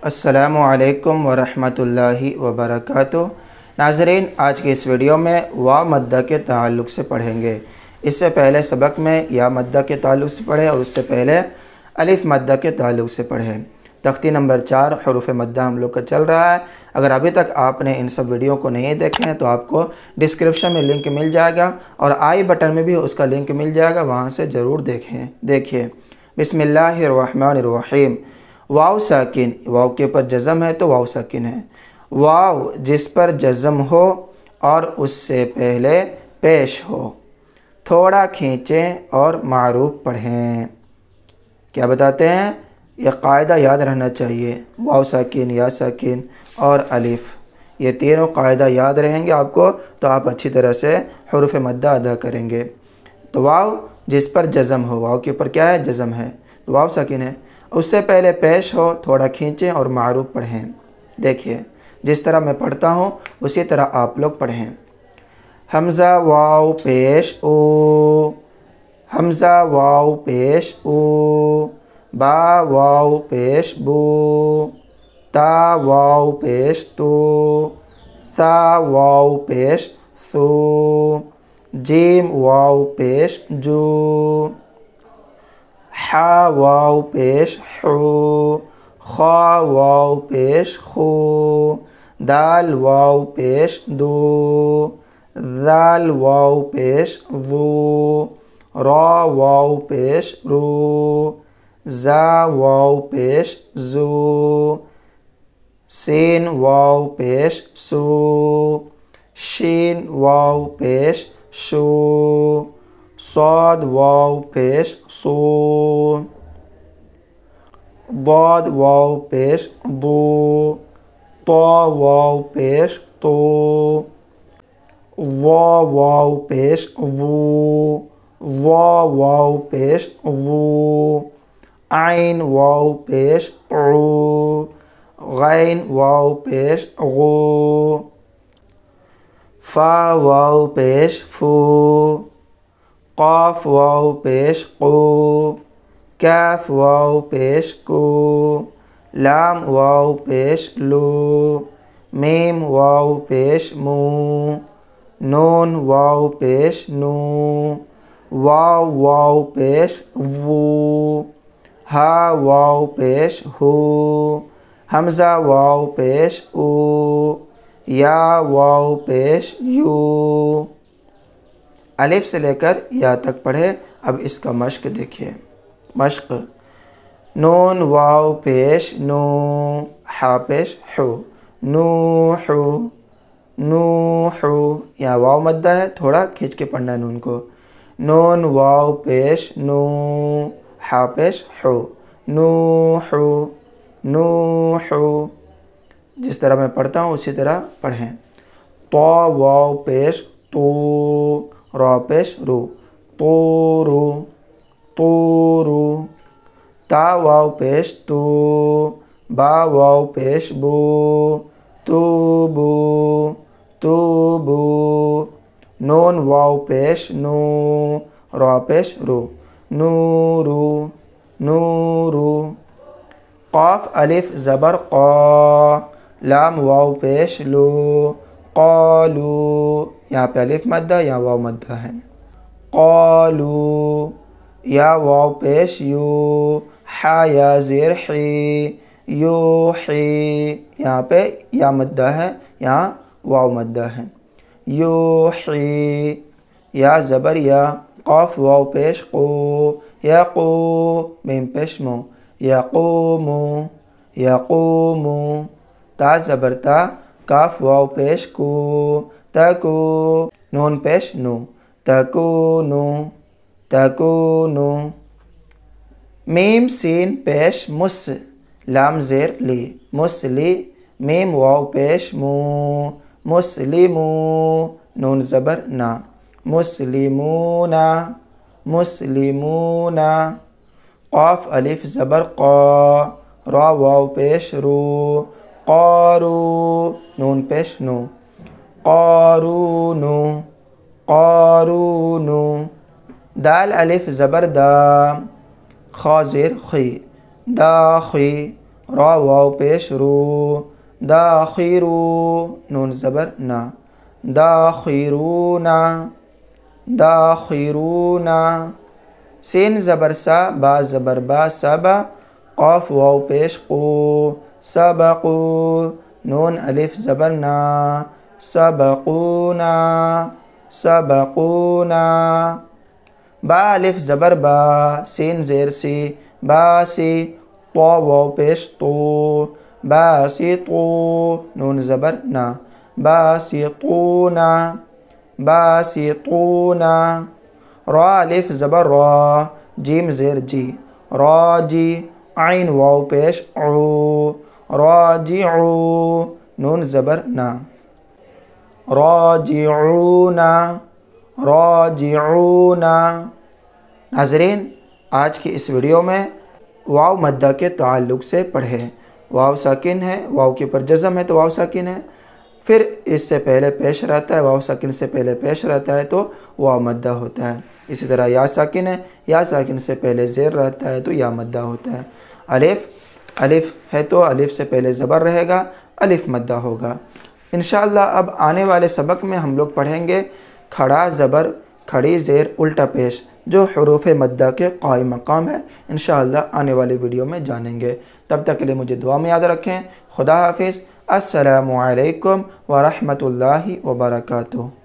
السلام علیکم ورحمۃ اللہ وبرکاتہ۔ ناظرین، آج کی اس ویڈیو میں واو مدہ کے تعلق سے پڑھیں گے۔ اس سے پہلے سبق میں یا مدہ کے تعلق سے پڑھے اور اس سے پہلے الف مدہ کے تعلق سے پڑھیں۔ تختی نمبر 4 حروف مدہ ہم لوگ کا چل رہا ہے۔ اگر ابھی تک آپ نے ان سب ویڈیو کو نہیں دیکھے ہیں تو آپ کو ڈسکرپشن میں لنک مل جائے گا اور آئی بٹن میں بھی اس کا لنک مل جائے گا، وہاں سے ضرور دیکھیے۔ بسم اللہ الرحمن الرحیم۔ واو ساکن، واو کے اوپر جزم ہے تو واو ساکن ہے۔ واو جس پر جزم ہو اور اس سے پہلے پیش ہو، تھوڑا کھینچیں اور معروف پڑھیں۔ کیا بتاتے ہیں؟ یہ قاعدہ یاد رہنا چاہیے۔ واو ساکن، یا ساکن اور الف، یہ تینوں قاعدہ یاد رہیں گے آپ کو تو آپ اچھی طرح سے حروف مدہ ادا کریں گے۔ تو واو جس پر جزم ہو، واو کے اوپر کیا ہے؟ جزم ہے تو واو ساکن ہے۔ اس سے پہلے پیش ہو، تھوڑا کھینچیں اور معروف پڑھیں۔ دیکھیے جس طرح میں پڑھتا ہوں اسی طرح آپ لوگ پڑھیں۔ حمزہ واو پیش او، حمزہ واو پیش او، با واو پیش بو، تا واو پیش تو، ثا واو پیش ثو، جیم واو پیش جو، حا واو پیش حو، خا واو پیش خو، دال واو پیش دو، ذال واو پیش ذو، را واو پیش رو، زا واو پیش زو، سین واو پیش سو، شین واو پیش شو، صاد واو پیش صو، ضاد واو پیش ضو، طا واو پیش طو، ظا واو پیش ظو، ظا واو پیش ظو، عین واو پیش عو، غین واو پیش غو، فا واو پیش فو، قاف واو پیش قو، کاف واو پیش کو، لام واو پیش لو، میم واو پیش مو، نون واو پیش نو، واو واو پیش وو، ہا واو پیش ہو، حمزہ واو پیش او، یا واو پیش یو۔ الف سے لے کر یا تک پڑھے۔ اب اس کا مشق دیکھیے۔ مشق: نون واو پیش نو، حا پیش حو، نوح، نوح، یہاں واو مدہ ہے، تھوڑا کھینچ کے پڑھنا ہے نون کو۔ نون واو پیش نو، حا پیش حو، نوح، نوح، جس طرح میں پڑھتا ہوں اسی طرح پڑھیں۔ طا واو پیش تو، را پیش رو، طورو، طورو، تا واو پیش تو، با واو پیش بو، توبو، توبو، نون واو پیش نو، را پیش رو، نورو، نورو، قاف الف زبر قا، لام واو پیش لو، قالو، یہاں پہ الف مدہ یا واو مدہ ہے۔ قالو، یا واو پیش یو، حا یا زیر حی، یوحی، یہاں پہ یا مدہ ہے، یہاں واو مدہ ہے۔ یوحی، یا زبر یا، قاف واو پیش قو، یقو، میم پیش مو، یقومو، یقومو، تا زبر تا، کاف واو پیش کو، تکو، نون پیش نو، تکونو، تکونو، میم سین پیش مس، لام زیر لی، مسلی، میم واو پیش مو، مسلمو، نون زبر نا، مسلمونا، مسلمونا، قاف الف زبر قا، را واو پیش رو، قارو، نون پیش نو، قارونو، قارونو، دال الف زبر دا، خا زیر خی، داخی، را واو پیش رو داخرو نون زبر نا داخرونا داخرونا سین زبر سا با زبر با سبا قاف واو پیش قو سبقو نون الف زبر نا سبقونا سبقونا با الف زبر با سین زیر سی باسی طو واو پیش طو باسی طو نون زبر نا باسی طونا باسی طونا را الف زبر را جیم زیر جی راجی عین واو پیش عو راجعو نون زبر نا راجعونا راجعونا ناظرین آج کی اس ویڈیو میں واو مدہ کے تعلق سے پڑھیں۔ واو ساکن ہے، واو کے اوپر جزم ہے تو واو ساکن ہے، پھر اس سے پہلے پیش رہتا ہے، واو ساکن سے پہلے پیش رہتا ہے تو واو مدہ ہوتا ہے۔ اسی طرح یا ساکن ہے، یا ساکن سے پہلے زیر رہتا ہے تو یا مدہ ہوتا ہے۔ الف ہے تو الف سے پہلے زبر رہے گا، الف مدہ ہوگا۔ انشاءاللہ اب آنے والے سبق میں ہم لوگ پڑھیں گے کھڑا زبر کھڑی زیر الٹا پیش جو حروف مدہ کے قائم مقام ہے۔ انشاءاللہ آنے والی ویڈیو میں جانیں گے۔ تب تک کے لیے مجھے دعا میں یاد رکھیں۔ خدا حافظ۔ السلام علیکم ورحمۃ اللہ وبرکاتہ۔